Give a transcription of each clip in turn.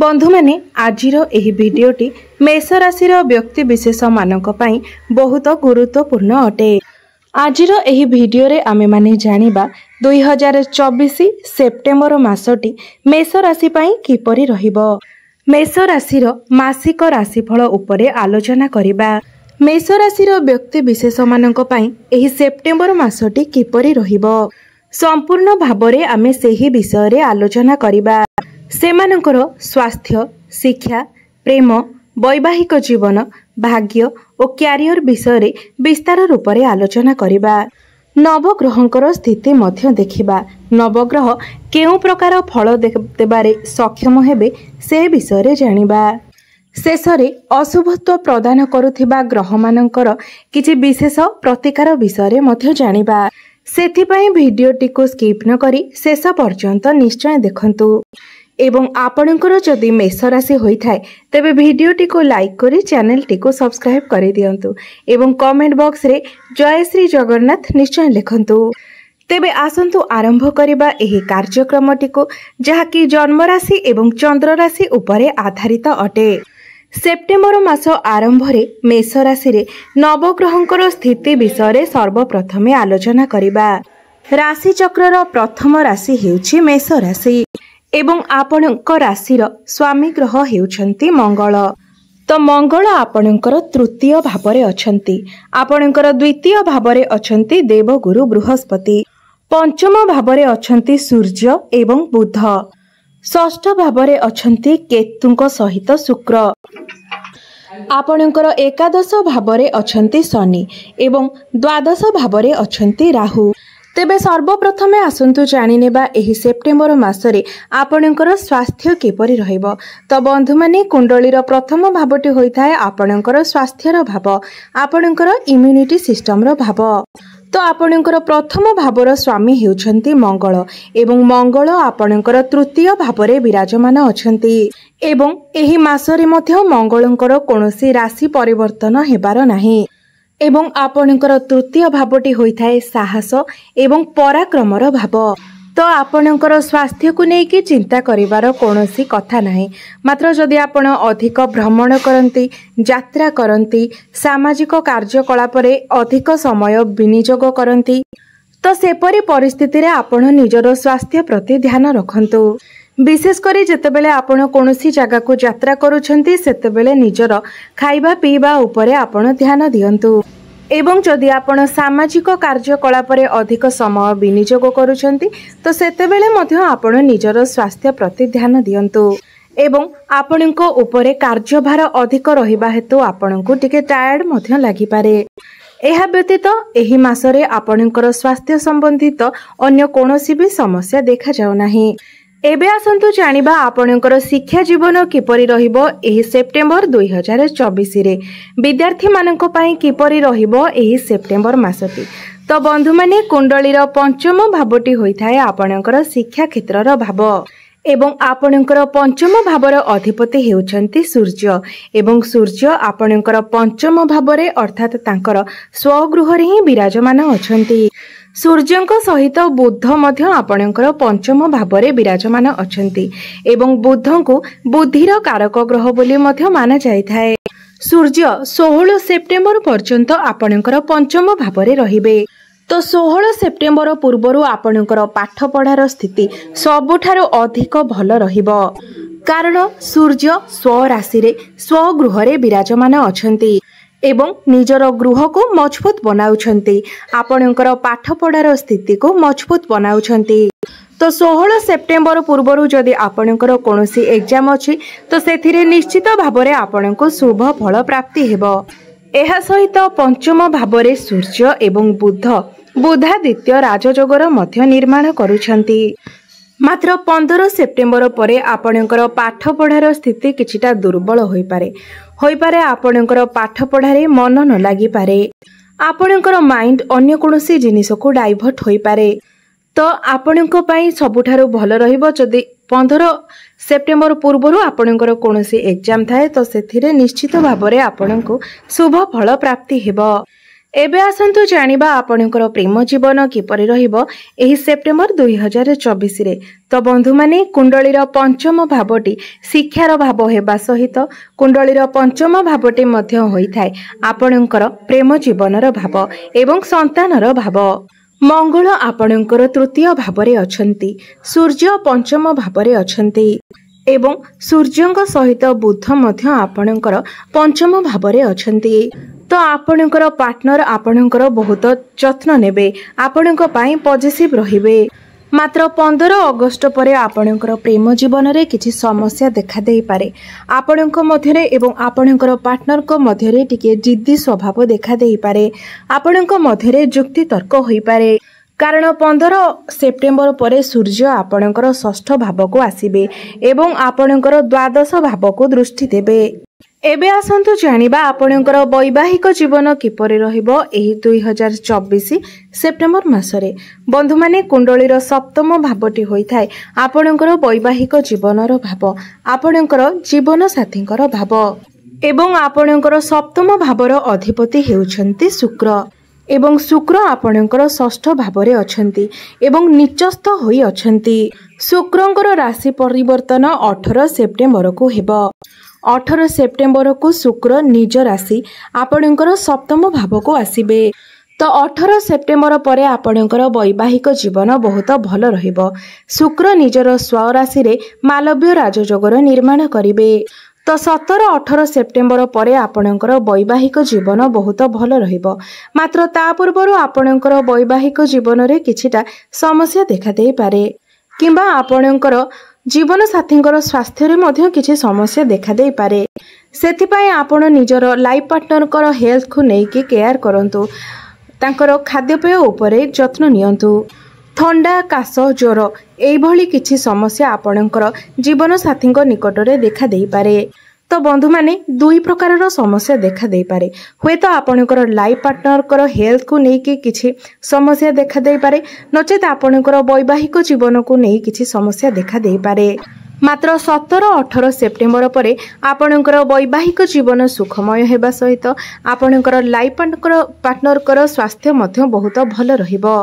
बंधु माने आजिर एही भिडियोटी मेष राशि व्यक्ति विशेष मानक पई बहुत गुरुत्वपूर्ण अटे। आजिर एही भिडियो रे आमे माने जानिबा 2024 सेप्टेम्बर मासटी मेष राशि पई किपरि रहिबो। मेष राशिर मासिक राशिफल उपरे आलोचना करिबा। मेष राशिर व्यक्ति विशेष मानक पई एही सेप्टेम्बर मासटी किपरि रहिबो संपूर्ण भाबरे आमे सेही विषय रे आलोचना करिबा। सेमानकर स्वास्थ्य, शिक्षा, प्रेम, वैवाहिक जीवन, भाग्य और क्यारियर विषय रे विस्तार रूप से आलोचना करिबा। नवग्रहंकर स्थिति मध्य देखिबा। नवग्रह केउ प्रकार फल देबारे सक्षम हेबे से विषय रे जानिबा। शेषरे अशुभत्व प्रदान करुथिबा ग्रह मानकर किछि विशेष प्रतिकार विषय रे मध्य जानिबा। सेथिपई भिडियोटी को स्किप न करी शेष पर्यंत निश्चय देखंतु। एवं आपणकर जदि मेष राशि होइथाय तेबे भिडियोटी को लाइक करी चैनल टी को सब्सक्राइब करि दियंतु एवं कमेंट बॉक्स रे जय श्री जगन्नाथ निश्चय लिखंतु। तेबे आसंतु आरंभ करिबा एही कार्यक्रमटी को जहाकी जन्म राशि एवं चंद्र राशि उपरे आधारित अटे। सेप्टेम्बर मास आरंभ रे मेष राशि रे नवग्रहंकर स्थिति विषय रे सर्वप्रथमे आलोचना करिबा। राशि चक्रर प्रथम राशि हेउछि मेष राशि एवं आपणक राशिर स्वामी ग्रह हेउछंती मंगल। तो मंगल आपणकर तृतीय भावरे अछंती। आपणकर द्वितीय भावरे अछंती देवगुरु बृहस्पति। पंचम भावरे अछंती सूर्य एवं बुध। षष्ठ भावरे अछंती केतुंक सहित शुक्र। आपणकर एकादश भावरे अछंती शनि एवं द्वादश भावरे अछंती राहु। तेबे सर्वप्रथमे आसंतु जानिनेबा एही सेप्टेम्बर मासरे आपणकर स्वास्थ्य किपरि रहिबो। तो बंधु माने कुंडलीर प्रथम भावटी होइथाय आपणकर स्वास्थ्यर भाव, आपणकर इम्यूनिटी सिस्टमर भाव। तो आपणकर प्रथम भावर स्वामी हेउछंती मंगल एवं मंगल आपणकर तृतीय भावरे विराजमान अछंती एवं एही मासरे मध्य मंगलंकर कोनोसी राशि परिवर्तन हेबार नाही एवं आपणकर तृतीय भावटी होइथाय साहस एवं पराक्रमर भाव। तो आपणकर स्वास्थ्य को लेकिन चिंता करिवार कोनोसी कथा नाही। मात्र जदि आपण अधिक भ्रमण करंती, यात्रा करंती, सामाजिक कार्यकलाप रे अधिक समय विनियोग करंती तो सेपरी परिस्थिति रे आपण निजर स्वास्थ्य प्रति ध्यान रखंतु। विशेष करी जेतेबेले आपण कोनोसी जगह को यात्रा करूछंती सेतेबेले निजर खाइबा पीबा उपरे आपण ध्यान दियंतु एवं जदि आपण सामाजिक कार्यकलाप रे अधिक समय विनियोग करूछंती तो सेतेबेले मध्य आपण निजर स्वास्थ्य प्रति ध्यान दियंतु एवं आपणको उपरे कार्यभार अधिक रहिबा हेतु आपणको टिके टायर्ड मध्य लागि पारे। एहा व्यतीत एही मासरे आपणकर स्वास्थ्य संबंधित अन्य कोनोसी भी समस्या देखा जाउ नाही। एबे आसंतु जानिबा आपणकर शिक्षा जीवन किपरि रहिबो एही सेप्टेम्बर 2024 रे विद्यार्थी मानक पई किपरि रहिबो एही सेप्टेम्बर मासटी। तो बंधु माने कुंडलीर पंचम भावटी होइथाय आपणकर शिक्षा क्षेत्रर भाव एवं आपणकर पंचम भावर अधिपति हेउछंती सूर्य एवं सूर्य आपणकर पंचम भावरे अर्थात तांकर स्वगृह रे ही विराजमान अछंती। सूर्यंक सहित बुध मध्य आपणकर पंचम भावरे विराजमान अछंती एवं बुधंकु बुद्धिर कारक ग्रह बोली मध्य माना जायथाय। सूर्य 16 सेप्टेम्बर पर्यंत आपणकर पंचम भावरे रहिबे। तो 16 सेप्टेम्बर पूर्वरु आपणकर पाठ पढ़ार स्थिति सबुठारु अधिक भल रहिबो कारण सूर्य स्वराशि रे स्वगृह रे विराजमान अछंती एवं निजर गृह को मजबूत बनाउछंती। आपणकर पाठ पढ़ार स्थिति को मजबूत बनाउछंती। तो 16 सेप्टेम्बर पूर्वरु जदि आपणकर कोनोसी एग्जाम अछि तो सेथिरे निश्चित भाबरे आपणको शुभ फल प्राप्ति हेबो। एहा सहित पंचम भावरे सूर्य एवं बुध बुधादित्य राजयोगर मध्य निर्माण करुछंती। मात्र 15 सेप्टेम्बर परे आपणकर पाठ पढ़ार स्थिति किछिटा दुर्बल होइपारे आपणकर पाठ पढ़ारे मन न लागि पारे। आपणकर माइंड अन्य कोनोसी जिनिस को डाइवर्ट होइपारे। तो आपणको पई सबुठारु भल रहिबो जदि 15 सेप्टेम्बर पूर्वरु आपणकर कोनोसी एग्जाम थाए तो सेथिरे निश्चित भाबरे आपणको शुभ फल प्राप्ति हेबो। एबे आसंतु जानिबा आपणकर प्रेम जीवन किपरि रहिबो एही सेप्टेम्बर 2024 रे। तो बंधु माने कुंडलीर पंचम भावटी शिक्षार भाव हेबा सहित कुंडलीर पंचम भावटी मध्य होइथाय आपणकर प्रेम जीवनर भाव एवं संतानर भाव। मंगल आपणकर तृतीय भावरे अछंती, सूर्य पंचम भावरे अछंती एवं सूर्यंक सहित बुध मध्य आपणकर पंचम भावरे अछंती। तो आपणकर पार्टनर आपणकर बहुत जत्न नेबे, आपणक पई पॉजिटिव रहिबे। मात्र 15 अगस्त परे आपणकर प्रेम जीवन रे किछि समस्या देखा देई पारे। आपणक मध्यरे एवं आपणकर पार्टनर को मध्यरे टिके जिद्दी स्वभाव देखा देई पारे। आपणक मध्यरे जुक्ति तर्क होई पारे, कारण 15 सेप्टेम्बर परे सूर्य आपणकर षष्ठ भाव को आसीबे एवं आपणकर द्वादश भाव को दृष्टि देबे। एबे आसंतु जानिबा आपणकर वैवाहिक जीवन किपरि रहिबो एही 2024 सेप्टेम्बर मासरे। बंधु माने कुंडलीर सप्तम भावटी होइथाय आपणकर वैवाहिक जीवनर भाव, आपणकर जीवन साथींकर भाव एवं आपणकर सप्तम भावर अधिपति हेउछंती शुक्र एवं शुक्र आपणकर षष्ठ भावरे अछंती एवं नीचस्थ होई अछंती। शुक्रंकर राशि परिवर्तन 18 सेप्टेम्बर को हेबो। 18 सेप्टेम्बर को शुक्र निज राशि आपणकर सप्तम भाव को आसीबे। तो 18 सेप्टेम्बर परे आपणकर वैवाहिक जीवन बहुत भल रहिबो। शुक्र निजर स्वराशि रे मालव्य राजयोगर निर्माण करिवे। तो 17-18 सेप्टेम्बर परे आपणकर वैवाहिक जीवन बहुत भल रहिबो। मात्र ता पूर्वरु आपणकर वैवाहिक जीवन रे किछिटा समस्या देखा देई पारे, किंबा आपणकर जीवन साथींकर स्वास्थ्य रे मध्य किछि समस्या देखा देई पारे। सेथिपाई आपण निजर लाइफ पार्टनरकर हेल्थ को नेकी केयर करंतु, तांकर खाद्यपेय उपरे जत्न नियंतु। थंडा, काश, ज्वर एई भली किछि समस्या आपणकर जीवन साथींक निकटरे देखा देई पारे। तो बंधु माने दुई प्रकारर समस्या देखा देई पारे। हुए तो आपणकर लाइफ पार्टनरकर हेल्थ को नेकी किछि समस्या देखा देई पारे, नचेत आपणकर वैवाहिक जीवन को नेई किछि समस्या देखा देई पारे। मात्र 17-18 सेप्टेम्बर परे आपणकर वैवाहिक जीवन सुखमय हेबा सहित आपणकर लाइफ पार्टनरकर स्वास्थ्य मध्य बहुत भल रहिबो,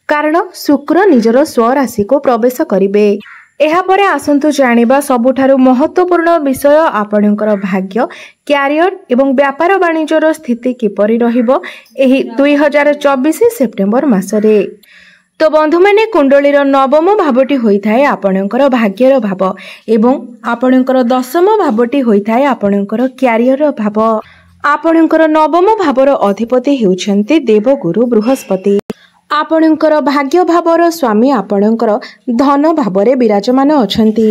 कारण शुक्र निजर स्वराशि को प्रवेश करिवे। एहा परे आसंतु जानिबा सबुठारु महत्वपूर्ण विषय आपणकर भाग्य, क्यारियर एवं व्यापार वाणिज्यर स्थिति किपरि रहिबो एही 2024 सेप्टेम्बर मासरे। तो बंधु माने कुंडलीर नवम भावटी होइथाय आपणकर भाग्यर भाव एवं आपणकर दशम भावटी होइथाय आपणकर क्यारियर भाव। आपणकर नवम भावर अधिपति हेउछन्ती देवगुरु बृहस्पति। आपणकर भाग्य भावर स्वामी आपणकर धन भावरे विराजमान अछंती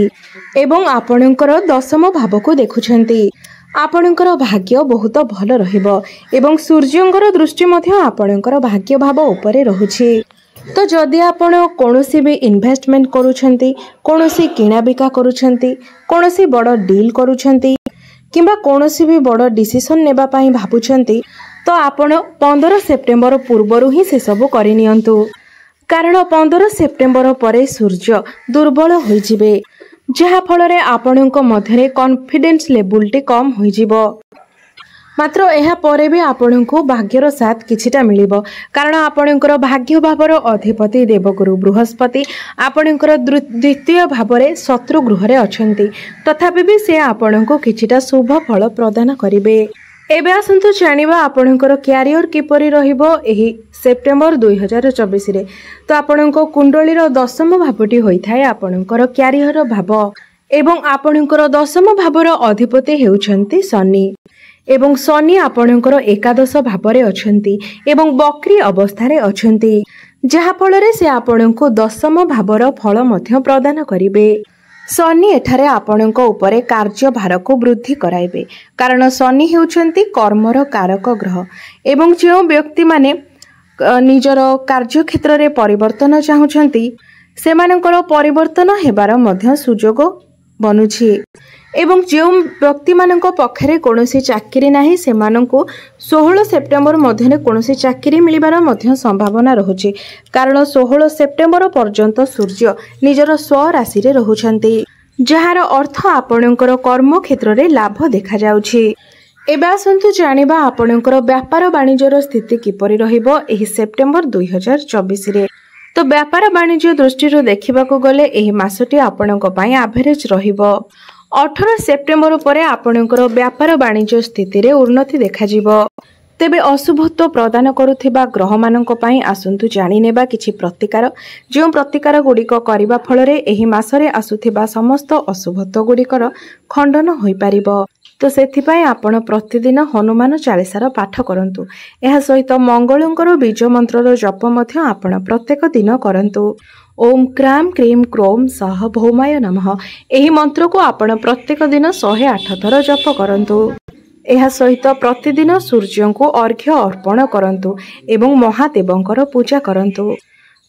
एवं आपणकर दशम भाव को देखुछंती। आपणकर भाग्य बहुत भल रहिबो एवं सूर्यंकर दृष्टि मध्य आपणकर भाग्य भाव उपरे रहुछि। तो जदि आपण कोनोसी भी इन्वेस्टमेंट करूछंती, कोनोसी किना बिका करूछंती, कोनोसी बड़ डील करूछंती, किंबा कोनोसी भी बड़ डिसीजन नेबा पई भाबुछंती, तो आपण 15 सेप्टेम्बर पूर्वरु ही से सब करि नियंतु, कारण 15 सेप्टेम्बर परे सूर्य दुर्बल होई जिवे, जहा फल रे आपणक मध्यरे कॉन्फिडेंस लेवलटी कम होई जिवो। मात्र एहा परे भी आपणको भाग्यर साथ किछिटा मिलिबो, कारण आपणकर भाग्य भावर अधिपति देवगुरु बृहस्पति आपणकर द्वितीय भावरे शत्रु गृहरे अछंती, तथापि भी से आपणको किछिटा शुभ फल प्रदान करिवे। एबे आसंतु जानिबा आपणकर क्यारियर किपरि रहिबो एही सेप्टेम्बर 2024 रे। तो आपणको कुंडलीर दशम भावटी होइथाय आपणकर क्यारियर भाव एवं आपणकर दशम भावर अधिपति हेउछंती शनि एवं शनि आपणकर एकादश भावरे अछंती एवं बक्री अवस्थारे अछंती, जहा फल रे से आपणको दशम भावर फल मध्य प्रदान करिवे। शनि एठारे आपणक उपरे कार्य भार को वृद्धि कराइबे, कारण शनि हेउछंती कर्मर कारक ग्रह एवं जो व्यक्ति माने निजर कार्य क्षेत्र रे परिवर्तन चाहुछंती सेमानकर परिवर्तन हेबार मध्य सुजोग बनुछि एवं जो व्यक्ति मानक पक्षरे कोनोसी चाकरी नाही सेमानंको 16 सेप्टेम्बर मध्यरे कोनोसी चाकरी मिलिबार मध्य संभावना रहुछि, कारण 16 सेप्टेम्बर पर्यंत सूर्य निजर स्वराशि रे रहुछंती, जहार अर्थ आपणकर कर्म क्षेत्र रे लाभ देखा जाउछि। एबे आसंतु जानिबा आपणकर व्यापार वाणिज्यर स्थिति किपरि रहिबो एही सेप्टेम्बर 2024 रे। तो व्यापार वाणिज्य दृष्टि देखा गले एही मासटी आपणक पई एवरेज रहिबो। 18 सेप्टेम्बर परे आपणकर व्यापार वाणिज्य स्थिति रे उन्नति देखा जिवो। तेबे अशुभत्व प्रदान करुथिबा ग्रह मानक पई आसंतु जानि नेबा किछि प्रतिकार जो प्रतिकार गुड़िक करिबा फलरे एही मासरे आसुथिबा समस्त अशुभत्व गुड़िकर खंडन होई पारिबो। तो सेथिपाई आपण प्रतिदिन हनुमान चालीसार पाठ करंतु। एहा सहित मंगलंकर बीज मंत्रर जप मध्य आपण प्रत्येक दिन करंतु। ओम क्राम क्रीम क्रोम सह भौमाय नमः एही मंत्र को आपण प्रत्येक दिन 108 थर जप करंतु। एहा सहित प्रतिदिन सूर्य को अर्घ्य अर्पण करंतु एवं महादेवंकर पूजा करंतु।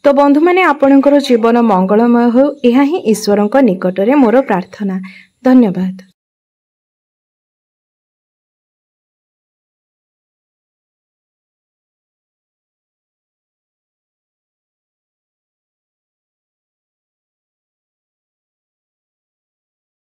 तो बंधु माने आपणकर जीवन मंगलमय हो एहा ही ईश्वरंक निकटरे मोर प्रार्थना। धन्यवाद।